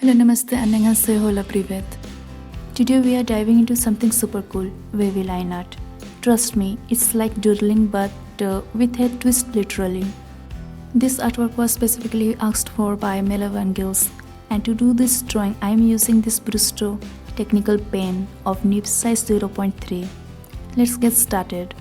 Hello, namaste, annyeonghaseyo, hola, privet. Today we are diving into something super cool, wavy line art. Trust me, it's like doodling but with a twist literally. This artwork was specifically asked for by Mele Van Gils, and to do this drawing I am using this Brusto technical pen of nib size 0.3. Let's get started.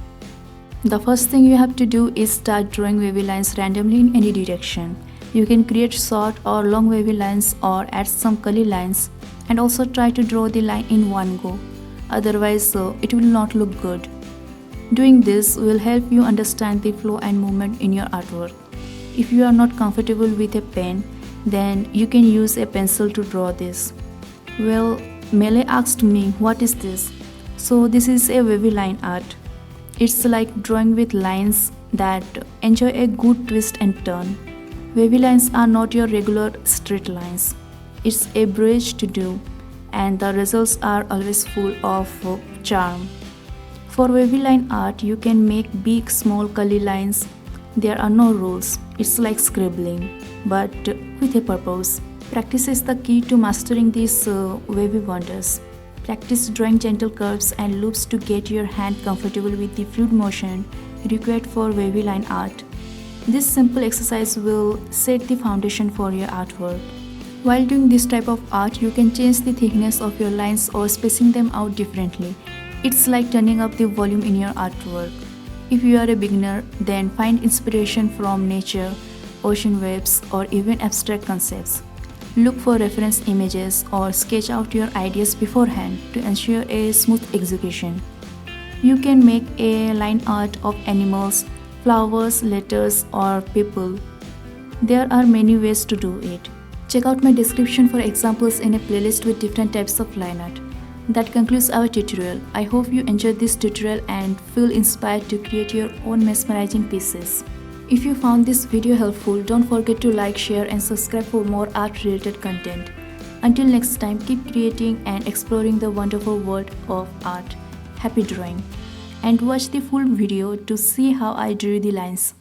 The first thing you have to do is start drawing wavy lines randomly in any direction. You can create short or long wavy lines or add some curly lines, and also try to draw the line in one go, otherwise it will not look good. Doing this will help you understand the flow and movement in your artwork. If you are not comfortable with a pen, then you can use a pencil to draw this. Well, Mele asked me, what is this? So this is a wavy line art. It's like drawing with lines that enjoy a good twist and turn. Wavy lines are not your regular straight lines. It's a bridge to do, and the results are always full of charm. For wavy line art, you can make big, small curly lines. There are no rules. It's like scribbling, but with a purpose. Practice is the key to mastering these wavy wonders. Practice drawing gentle curves and loops to get your hand comfortable with the fluid motion required for wavy line art. This simple exercise will set the foundation for your artwork. While doing this type of art, you can change the thickness of your lines or spacing them out differently. It's like turning up the volume in your artwork. If you are a beginner, then find inspiration from nature, ocean waves, or even abstract concepts. Look for reference images or sketch out your ideas beforehand to ensure a smooth execution. You can make a line art of animals, flowers, letters, or people. There are many ways to do it. Check out my description for examples in a playlist with different types of line art. That concludes our tutorial. I hope you enjoyed this tutorial and feel inspired to create your own mesmerizing pieces. If you found this video helpful, don't forget to like, share, and subscribe for more art-related content. Until next time, keep creating and exploring the wonderful world of art. Happy drawing! And watch the full video to see how I drew the lines.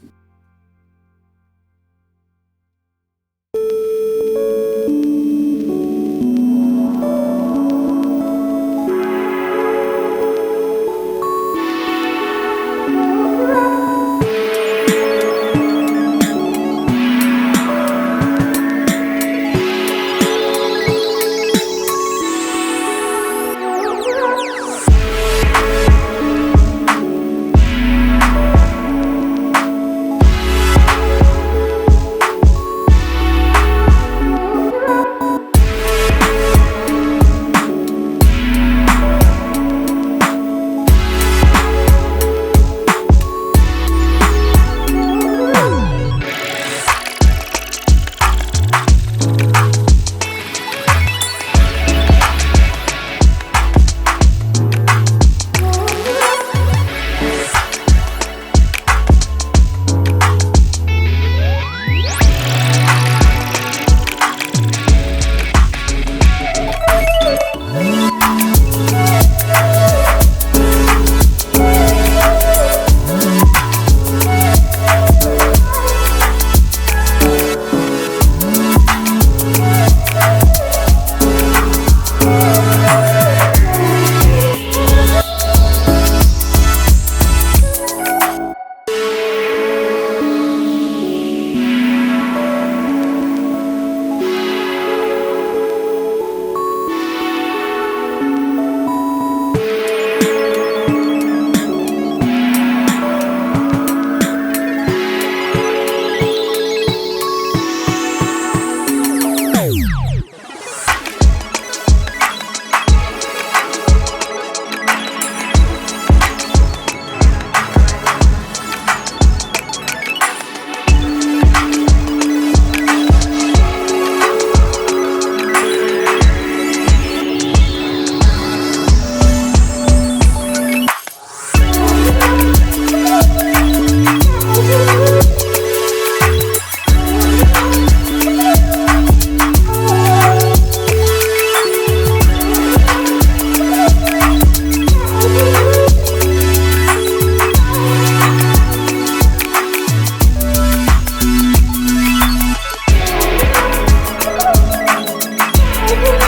you.